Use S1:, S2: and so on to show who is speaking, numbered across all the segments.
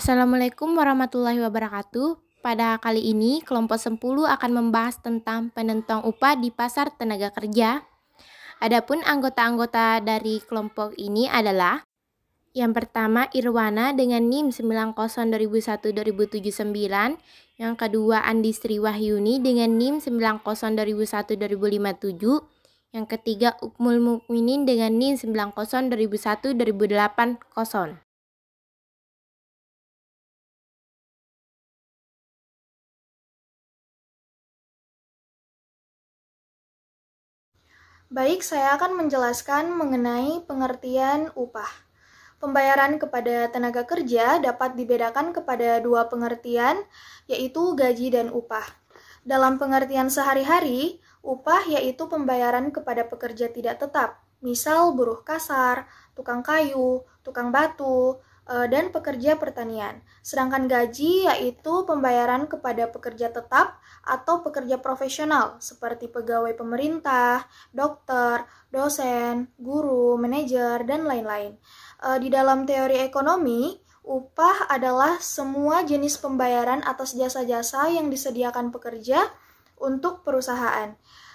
S1: Assalamualaikum warahmatullahi wabarakatuh. Pada kali ini, kelompok 10 akan membahas tentang penentuan upah di pasar tenaga kerja. Adapun anggota-anggota dari kelompok ini adalah yang pertama Irwana dengan NIM 902001-2079, yang kedua Andi Sri Wahyuni dengan NIM 902001-2057, yang ketiga Ukmul Mukminin dengan NIM 902001-2080.
S2: Baik, saya akan menjelaskan mengenai pengertian upah. Pembayaran kepada tenaga kerja dapat dibedakan kepada dua pengertian, yaitu gaji dan upah. Dalam pengertian sehari-hari, upah yaitu pembayaran kepada pekerja tidak tetap, misal buruh kasar, tukang kayu, tukang batu, dan pekerja pertanian. Sedangkan gaji yaitu pembayaran kepada pekerja tetap atau pekerja profesional seperti pegawai pemerintah, dokter, dosen, guru, manajer, dan lain-lain. Di dalam teori ekonomi, upah adalah semua jenis pembayaran atas jasa-jasa yang disediakan pekerja untuk perusahaan.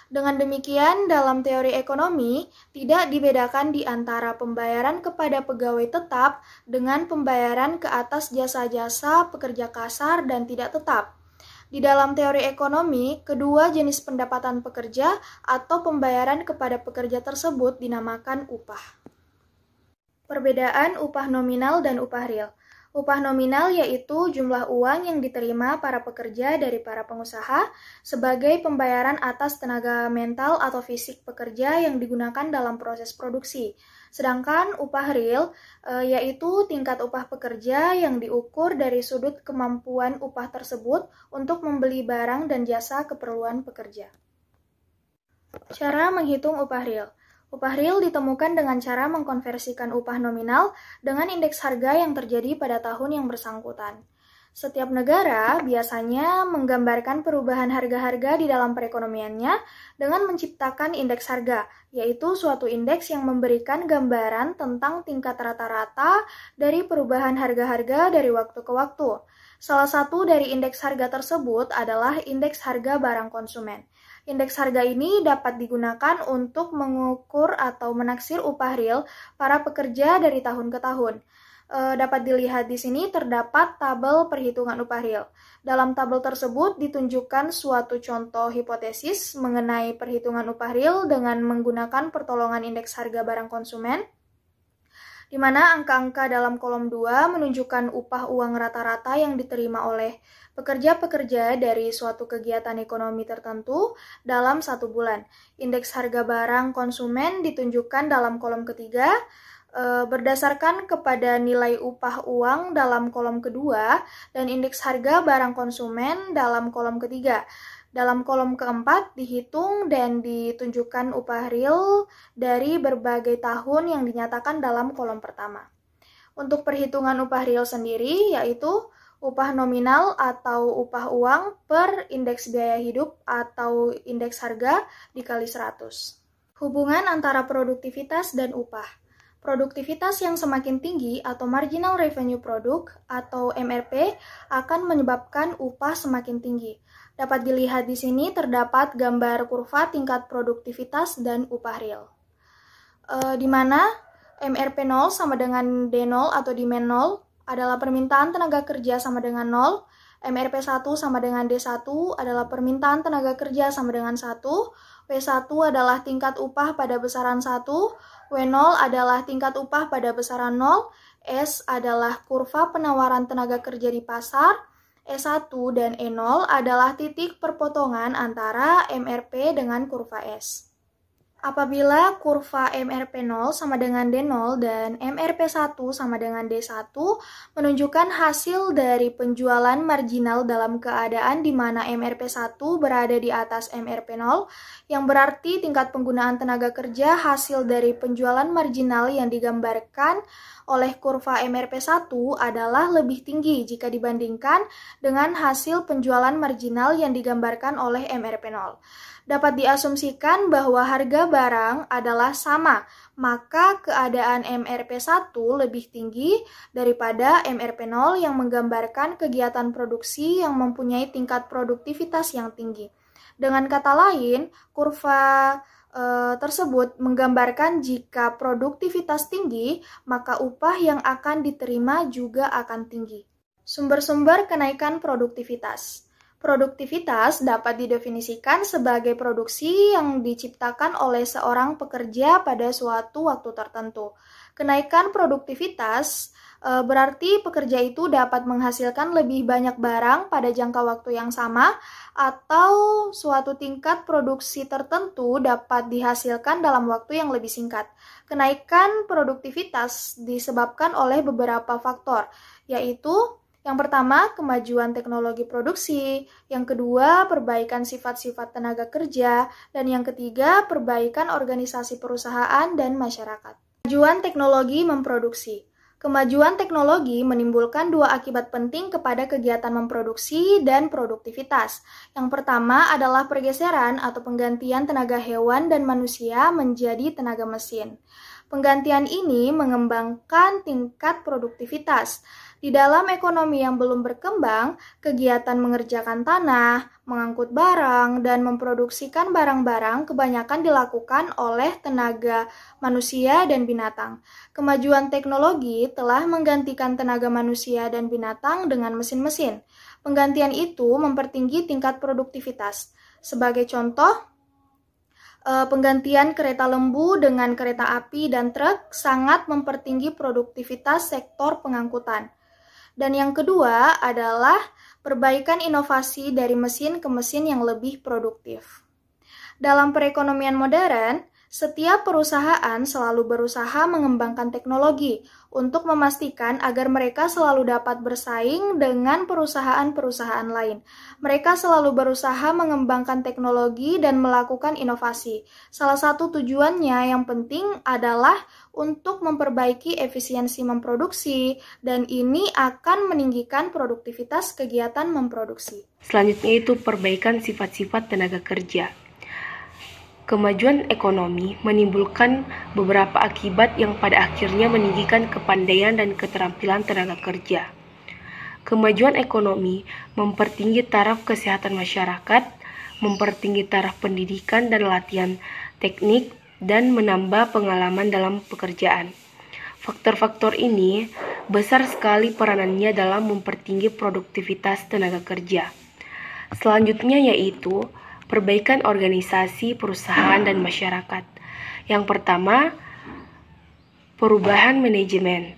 S2: Dengan demikian, dalam teori ekonomi, tidak dibedakan di antara pembayaran kepada pegawai tetap dengan pembayaran ke atas jasa-jasa pekerja kasar dan tidak tetap. Di dalam teori ekonomi, kedua jenis pendapatan pekerja atau pembayaran kepada pekerja tersebut dinamakan upah. Perbedaan upah nominal dan upah real. Upah nominal yaitu jumlah uang yang diterima para pekerja dari para pengusaha sebagai pembayaran atas tenaga mental atau fisik pekerja yang digunakan dalam proses produksi. Sedangkan upah real yaitu tingkat upah pekerja yang diukur dari sudut kemampuan upah tersebut untuk membeli barang dan jasa keperluan pekerja. Cara menghitung upah real. Upah real ditemukan dengan cara mengkonversikan upah nominal dengan indeks harga yang terjadi pada tahun yang bersangkutan. Setiap negara biasanya menggambarkan perubahan harga-harga di dalam perekonomiannya dengan menciptakan indeks harga, yaitu suatu indeks yang memberikan gambaran tentang tingkat rata-rata dari perubahan harga-harga dari waktu ke waktu. Salah satu dari indeks harga tersebut adalah indeks harga barang konsumen. Indeks harga ini dapat digunakan untuk mengukur atau menaksir upah real para pekerja dari tahun ke tahun. Dapat dilihat di sini terdapat tabel perhitungan upah real. Dalam tabel tersebut ditunjukkan suatu contoh hipotesis mengenai perhitungan upah real dengan menggunakan pertolongan indeks harga barang konsumen, di mana angka-angka dalam kolom 2 menunjukkan upah uang rata-rata yang diterima oleh pekerja-pekerja dari suatu kegiatan ekonomi tertentu dalam satu bulan. Indeks harga barang konsumen ditunjukkan dalam kolom ketiga, berdasarkan kepada nilai upah uang dalam kolom kedua, dan indeks harga barang konsumen dalam kolom ketiga. Dalam kolom keempat dihitung dan ditunjukkan upah real dari berbagai tahun yang dinyatakan dalam kolom pertama. Untuk perhitungan upah real sendiri yaitu upah nominal atau upah uang per indeks biaya hidup atau indeks harga dikali 100. Hubungan antara produktivitas dan upah. Produktivitas yang semakin tinggi atau marginal revenue product atau MRP akan menyebabkan upah semakin tinggi. Dapat dilihat di sini terdapat gambar kurva tingkat produktivitas dan upah real. Di mana MRP 0 sama dengan D0 atau demand 0 adalah permintaan tenaga kerja sama dengan 0, MRP 1 sama dengan D1 adalah permintaan tenaga kerja sama dengan 1, W1 adalah tingkat upah pada besaran 1, W0 adalah tingkat upah pada besaran 0, S adalah kurva penawaran tenaga kerja di pasar, E1 dan E0 adalah titik perpotongan antara MRP dengan kurva S. Apabila kurva MRP 0 sama dengan D0 dan MRP 1 sama dengan D1 menunjukkan hasil dari penjualan marginal dalam keadaan di mana MRP 1 berada di atas MRP 0, yang berarti tingkat penggunaan tenaga kerja hasil dari penjualan marginal yang digambarkan oleh kurva MRP 1 adalah lebih tinggi jika dibandingkan dengan hasil penjualan marginal yang digambarkan oleh MRP 0. Dapat diasumsikan bahwa harga barang adalah sama, maka keadaan MRP1 lebih tinggi daripada MRP0 yang menggambarkan kegiatan produksi yang mempunyai tingkat produktivitas yang tinggi. Dengan kata lain, kurva tersebut menggambarkan jika produktivitas tinggi, maka upah yang akan diterima juga akan tinggi. Sumber-sumber kenaikan produktivitas. Produktivitas dapat didefinisikan sebagai produksi yang diciptakan oleh seorang pekerja pada suatu waktu tertentu. Kenaikan produktivitas berarti pekerja itu dapat menghasilkan lebih banyak barang pada jangka waktu yang sama, atau suatu tingkat produksi tertentu dapat dihasilkan dalam waktu yang lebih singkat. Kenaikan produktivitas disebabkan oleh beberapa faktor, yaitu yang pertama, kemajuan teknologi produksi. Yang kedua, perbaikan sifat-sifat tenaga kerja. Dan yang ketiga, perbaikan organisasi perusahaan dan masyarakat. Kemajuan teknologi memproduksi. Kemajuan teknologi menimbulkan dua akibat penting kepada kegiatan memproduksi dan produktivitas. Yang pertama adalah pergeseran atau penggantian tenaga hewan dan manusia menjadi tenaga mesin. Penggantian ini mengembangkan tingkat produktivitas. Di dalam ekonomi yang belum berkembang, kegiatan mengerjakan tanah, mengangkut barang, dan memproduksikan barang-barang kebanyakan dilakukan oleh tenaga manusia dan binatang. Kemajuan teknologi telah menggantikan tenaga manusia dan binatang dengan mesin-mesin. Penggantian itu mempertinggi tingkat produktivitas. Sebagai contoh, penggantian kereta lembu dengan kereta api dan truk sangat mempertinggi produktivitas sektor pengangkutan. Dan yang kedua adalah perbaikan inovasi dari mesin ke mesin yang lebih produktif. Dalam perekonomian modern, setiap perusahaan selalu berusaha mengembangkan teknologi untuk memastikan agar mereka selalu dapat bersaing dengan perusahaan-perusahaan lain. Mereka selalu berusaha mengembangkan teknologi dan melakukan inovasi. Salah satu tujuannya yang penting adalah untuk memperbaiki efisiensi memproduksi, dan ini akan meninggikan produktivitas kegiatan memproduksi.
S3: Selanjutnya itu perbaikan sifat-sifat tenaga kerja. Kemajuan ekonomi menimbulkan beberapa akibat yang pada akhirnya meninggikan kepandaian dan keterampilan tenaga kerja. Kemajuan ekonomi mempertinggi taraf kesehatan masyarakat, mempertinggi taraf pendidikan dan latihan teknik, dan menambah pengalaman dalam pekerjaan. Faktor-faktor ini besar sekali peranannya dalam mempertinggi produktivitas tenaga kerja. Selanjutnya yaitu perbaikan organisasi, perusahaan, dan masyarakat. Yang pertama, perubahan manajemen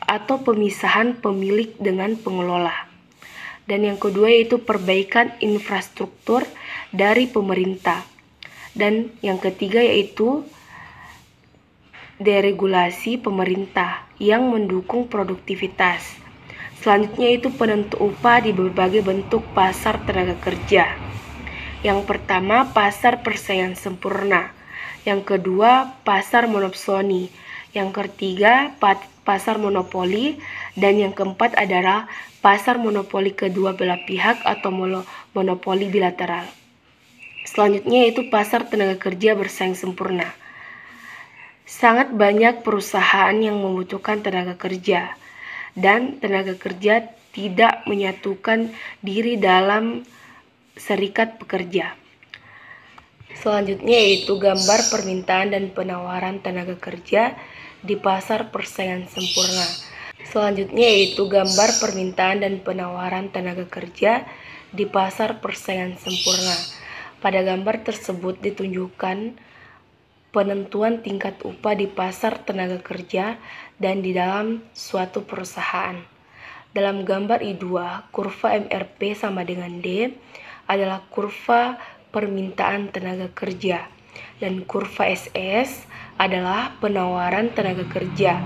S3: atau pemisahan pemilik dengan pengelola. Dan yang kedua yaitu perbaikan infrastruktur dari pemerintah. Dan yang ketiga yaitu deregulasi pemerintah yang mendukung produktivitas. Selanjutnya itu penentu upah di berbagai bentuk pasar tenaga kerja. Yang pertama, pasar persaingan sempurna. Yang kedua, pasar monopsoni. Yang ketiga, pasar monopoli. Dan yang keempat adalah pasar monopoli kedua belah pihak atau monopoli bilateral. Selanjutnya yaitu pasar tenaga kerja bersaing sempurna. Sangat banyak perusahaan yang membutuhkan tenaga kerja, dan tenaga kerja tidak menyatukan diri dalam serikat pekerja. Selanjutnya yaitu gambar permintaan dan penawaran tenaga kerja di pasar persaingan sempurna. Selanjutnya yaitu gambar permintaan dan penawaran tenaga kerja di pasar persaingan sempurna. Pada gambar tersebut ditunjukkan penentuan tingkat upah di pasar tenaga kerja dan di dalam suatu perusahaan. Dalam gambar I2, kurva MRP sama dengan D adalah kurva permintaan tenaga kerja, dan kurva SS adalah penawaran tenaga kerja.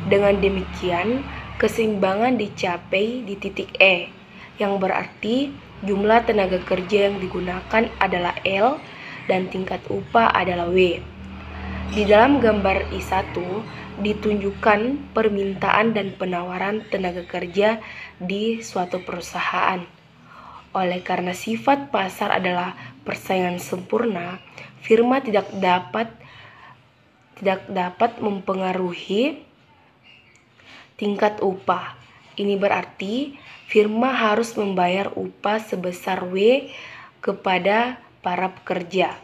S3: Dengan demikian, keseimbangan dicapai di titik E, yang berarti jumlah tenaga kerja yang digunakan adalah L dan tingkat upah adalah W. Di dalam gambar I1 ditunjukkan permintaan dan penawaran tenaga kerja di suatu perusahaan. Oleh karena sifat pasar adalah persaingan sempurna, firma tidak dapat mempengaruhi tingkat upah. Ini berarti firma harus membayar upah sebesar W kepada para pekerja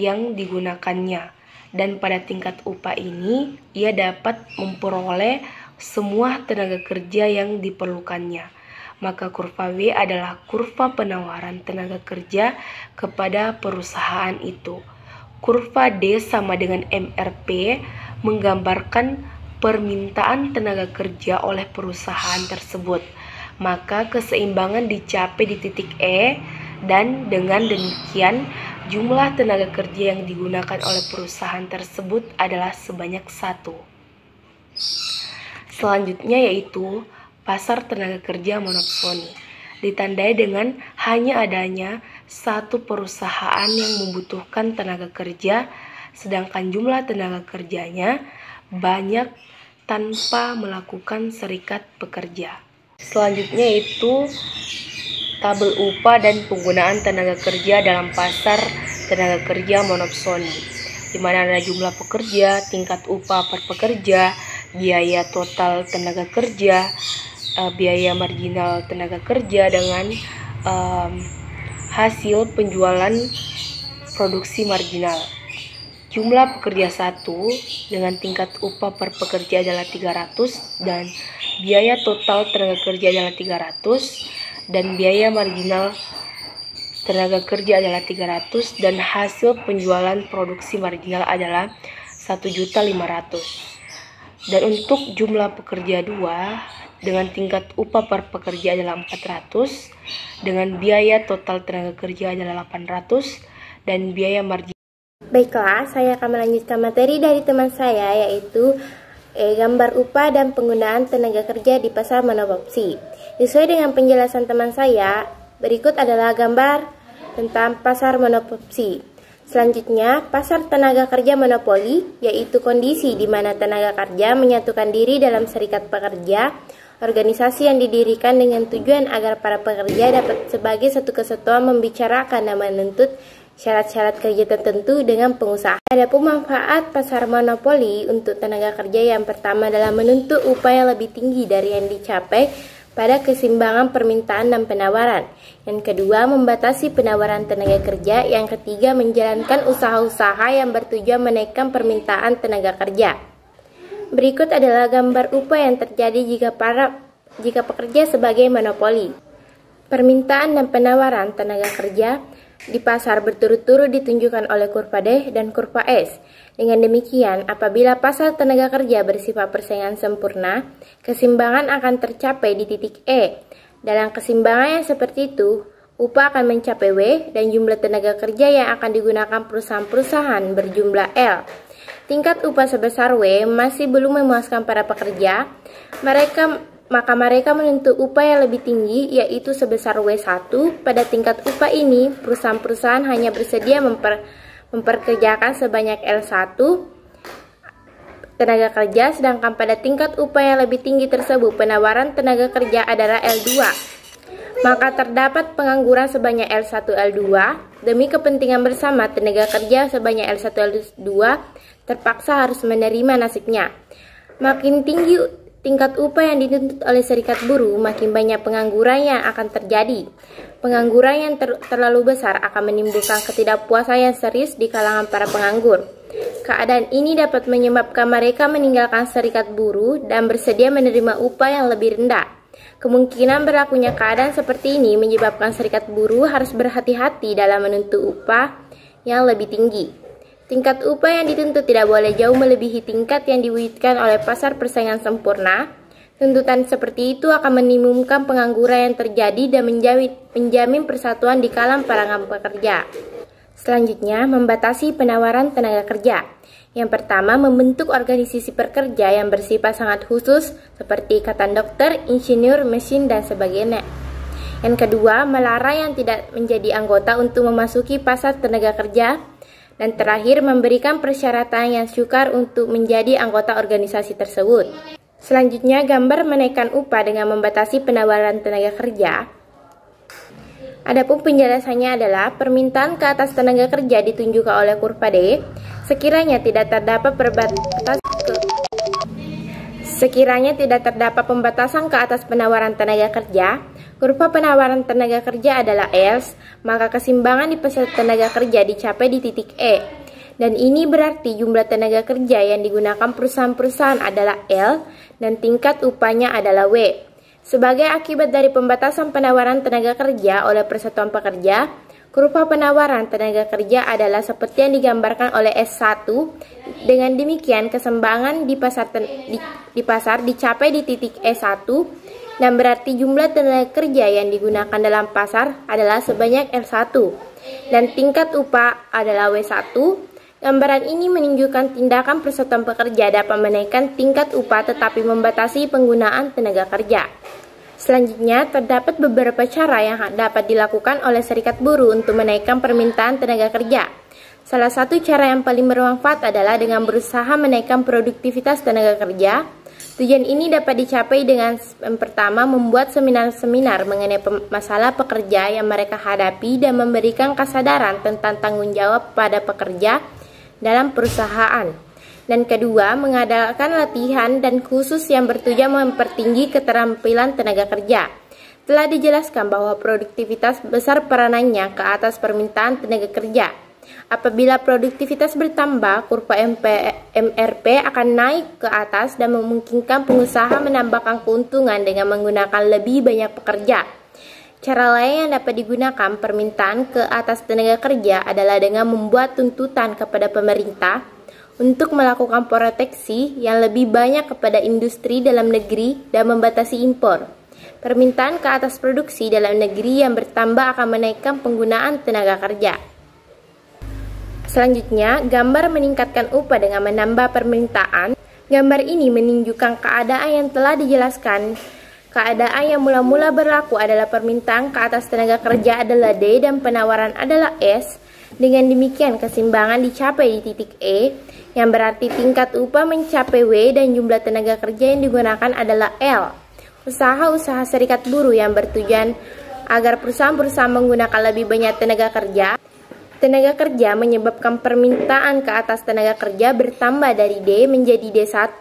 S3: yang digunakannya, dan pada tingkat upah ini ia dapat memperoleh semua tenaga kerja yang diperlukannya. Maka kurva W adalah kurva penawaran tenaga kerja kepada perusahaan itu. Kurva D sama dengan MRP menggambarkan permintaan tenaga kerja oleh perusahaan tersebut. Maka keseimbangan dicapai di titik E, dan dengan demikian jumlah tenaga kerja yang digunakan oleh perusahaan tersebut adalah sebanyak 1. Selanjutnya yaitu pasar tenaga kerja monopsoni, ditandai dengan hanya adanya satu perusahaan yang membutuhkan tenaga kerja, sedangkan jumlah tenaga kerjanya banyak tanpa melakukan serikat pekerja. Selanjutnya yaitu tabel upah dan penggunaan tenaga kerja dalam pasar tenaga kerja monopsoni, di mana ada jumlah pekerja, tingkat upah per pekerja, biaya total tenaga kerja, biaya marginal tenaga kerja dengan hasil penjualan produksi marginal. Jumlah pekerja 1 dengan tingkat upah per pekerja adalah 300 dan biaya total tenaga kerja adalah 300 dan biaya marginal tenaga kerja adalah 300 dan hasil penjualan produksi marginal adalah 1.500.000. Dan untuk jumlah pekerja 2 dengan tingkat upah per pekerja adalah 400 dengan biaya total tenaga kerja adalah 800 dan biaya marginal.
S1: Baiklah, saya akan melanjutkan materi dari teman saya, yaitu gambar upah dan penggunaan tenaga kerja di pasar monopoli. Sesuai dengan penjelasan teman saya, berikut adalah gambar tentang pasar monopoli. Selanjutnya, pasar tenaga kerja monopoli, yaitu kondisi di mana tenaga kerja menyatukan diri dalam serikat pekerja, organisasi yang didirikan dengan tujuan agar para pekerja dapat sebagai satu kesatuan membicarakan dan menuntut syarat-syarat kerja tertentu dengan pengusaha. Adapun manfaat pasar monopoli untuk tenaga kerja yang pertama adalah menuntut upah yang lebih tinggi dari yang dicapai pada keseimbangan permintaan dan penawaran. Yang kedua, membatasi penawaran tenaga kerja. Yang ketiga, menjalankan usaha-usaha yang bertujuan menaikkan permintaan tenaga kerja. Berikut adalah gambar upah yang terjadi jika pekerja sebagai monopoli. Permintaan dan penawaran tenaga kerja di pasar berturut-turut ditunjukkan oleh kurva D dan kurva S. Dengan demikian, apabila pasar tenaga kerja bersifat persaingan sempurna, keseimbangan akan tercapai di titik E. Dalam keseimbangan yang seperti itu, upah akan mencapai W dan jumlah tenaga kerja yang akan digunakan perusahaan-perusahaan berjumlah L. Tingkat upah sebesar W masih belum memuaskan para pekerja, maka mereka menuntut upah yang lebih tinggi, yaitu sebesar W1. Pada tingkat upah ini, perusahaan-perusahaan hanya bersedia memperkerjakan sebanyak L1 tenaga kerja, sedangkan pada tingkat upah yang lebih tinggi tersebut, penawaran tenaga kerja adalah L2. Maka terdapat pengangguran sebanyak L1 L2. Demi kepentingan bersama, tenaga kerja sebanyak L1 L2 terpaksa harus menerima nasibnya. Makin tinggi tingkat upah yang dituntut oleh serikat buruh, makin banyak pengangguran yang akan terjadi. Pengangguran yang terlalu besar akan menimbulkan ketidakpuasan yang serius di kalangan para penganggur. Keadaan ini dapat menyebabkan mereka meninggalkan serikat buruh dan bersedia menerima upah yang lebih rendah. Kemungkinan berlakunya keadaan seperti ini menyebabkan serikat buruh harus berhati-hati dalam menuntut upah yang lebih tinggi. Tingkat upah yang dituntut tidak boleh jauh melebihi tingkat yang diwujudkan oleh pasar persaingan sempurna. Tuntutan seperti itu akan menimbulkan pengangguran yang terjadi dan menjamin persatuan di kalangan para pekerja. Selanjutnya, membatasi penawaran tenaga kerja. Yang pertama, membentuk organisasi pekerja yang bersifat sangat khusus seperti ikatan dokter, insinyur, mesin, dan sebagainya. Yang kedua, melarang yang tidak menjadi anggota untuk memasuki pasar tenaga kerja. Dan terakhir, memberikan persyaratan yang sukar untuk menjadi anggota organisasi tersebut. Selanjutnya, gambar menaikkan upah dengan membatasi penawaran tenaga kerja. Adapun penjelasannya adalah permintaan ke atas tenaga kerja ditunjukkan oleh kurva D. Sekiranya tidak terdapat pembatasan ke atas penawaran tenaga kerja, kurva penawaran tenaga kerja adalah else, maka keseimbangan di pasar tenaga kerja dicapai di titik E. Dan ini berarti jumlah tenaga kerja yang digunakan perusahaan-perusahaan adalah L dan tingkat upahnya adalah W. Sebagai akibat dari pembatasan penawaran tenaga kerja oleh persatuan pekerja, kurva penawaran tenaga kerja adalah seperti yang digambarkan oleh S1. Dengan demikian, keseimbangan di pasar dicapai di titik E1 dan berarti jumlah tenaga kerja yang digunakan dalam pasar adalah sebanyak L1 dan tingkat upah adalah W1. Gambaran ini menunjukkan tindakan persatuan pekerja dapat menaikkan tingkat upah tetapi membatasi penggunaan tenaga kerja. Selanjutnya, terdapat beberapa cara yang dapat dilakukan oleh serikat buruh untuk menaikkan permintaan tenaga kerja. Salah satu cara yang paling bermanfaat adalah dengan berusaha menaikkan produktivitas tenaga kerja. Tujuan ini dapat dicapai dengan yang pertama membuat seminar-seminar mengenai masalah pekerja yang mereka hadapi dan memberikan kesadaran tentang tanggung jawab pada pekerja dalam perusahaan. Dan kedua, mengadakan latihan dan khusus yang bertujuan mempertinggi keterampilan tenaga kerja. Telah dijelaskan bahwa produktivitas besar peranannya ke atas permintaan tenaga kerja. Apabila produktivitas bertambah, kurva MRP akan naik ke atas dan memungkinkan pengusaha menambahkan keuntungan dengan menggunakan lebih banyak pekerja. Cara lain yang dapat digunakan permintaan ke atas tenaga kerja adalah dengan membuat tuntutan kepada pemerintah untuk melakukan proteksi yang lebih banyak kepada industri dalam negeri dan membatasi impor. Permintaan ke atas produksi dalam negeri yang bertambah akan menaikkan penggunaan tenaga kerja. Selanjutnya, gambar meningkatkan upah dengan menambah permintaan. Gambar ini menunjukkan keadaan yang telah dijelaskan. Keadaan yang mula-mula berlaku adalah permintaan ke atas tenaga kerja adalah D dan penawaran adalah S. Dengan demikian, keseimbangan dicapai di titik E, yang berarti tingkat upah mencapai W dan jumlah tenaga kerja yang digunakan adalah L. Usaha-usaha serikat buruh yang bertujuan agar perusahaan-perusahaan menggunakan lebih banyak tenaga kerja menyebabkan permintaan ke atas tenaga kerja bertambah dari D menjadi D1.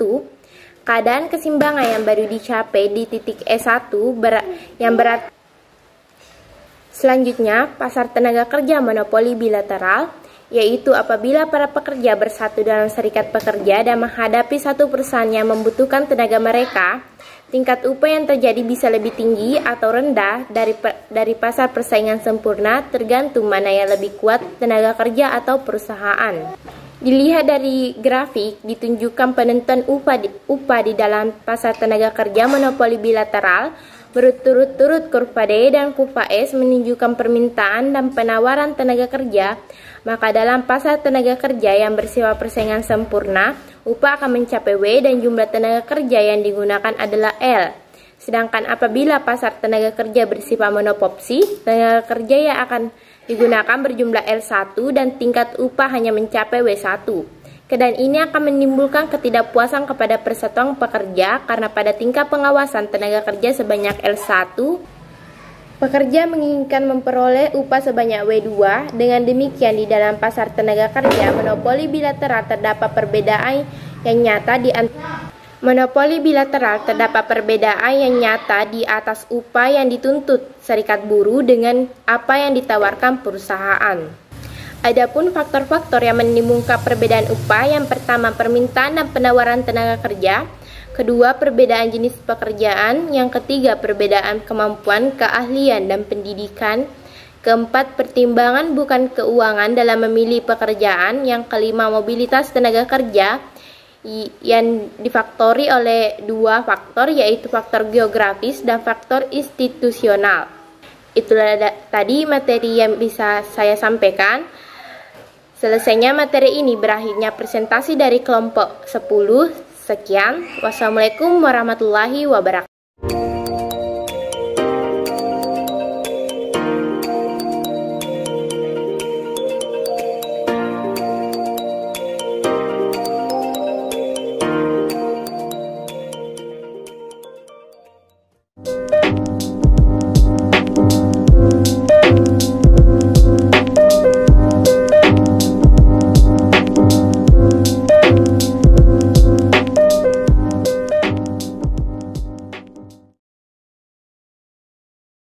S1: Keadaan keseimbangan yang baru dicapai di titik E1 yang berarti. Selanjutnya, pasar tenaga kerja monopoli bilateral, yaitu apabila para pekerja bersatu dalam serikat pekerja dan menghadapi satu perusahaan yang membutuhkan tenaga mereka, tingkat upah yang terjadi bisa lebih tinggi atau rendah dari pasar persaingan sempurna tergantung mana yang lebih kuat, tenaga kerja atau perusahaan. Dilihat dari grafik, ditunjukkan penentuan upah di dalam pasar tenaga kerja monopoli bilateral. Berturut-turut kurva D dan kurva S menunjukkan permintaan dan penawaran tenaga kerja, maka dalam pasar tenaga kerja yang bersifat persaingan sempurna, upah akan mencapai W dan jumlah tenaga kerja yang digunakan adalah L. Sedangkan apabila pasar tenaga kerja bersifat monopopsi, tenaga kerja yang akan digunakan berjumlah L1 dan tingkat upah hanya mencapai W1. Keadaan ini akan menimbulkan ketidakpuasan kepada persatuan pekerja karena pada tingkat pengawasan tenaga kerja sebanyak L1, pekerja menginginkan memperoleh upah sebanyak W2. Dengan demikian, di dalam pasar tenaga kerja monopoli bilateral terdapat perbedaan yang nyata di atas upah yang dituntut serikat buruh dengan apa yang ditawarkan perusahaan. Adapun faktor-faktor yang menimbulkan perbedaan upah, yang pertama permintaan dan penawaran tenaga kerja, kedua perbedaan jenis pekerjaan, yang ketiga perbedaan kemampuan, keahlian, dan pendidikan, keempat pertimbangan bukan keuangan dalam memilih pekerjaan, yang kelima mobilitas tenaga kerja yang difaktori oleh dua faktor, yaitu faktor geografis dan faktor institusional. Itulah tadi materi yang bisa saya sampaikan. Selesainya materi ini, berakhirnya presentasi dari kelompok 10. Sekian. Wassalamualaikum warahmatullahi wabarakatuh.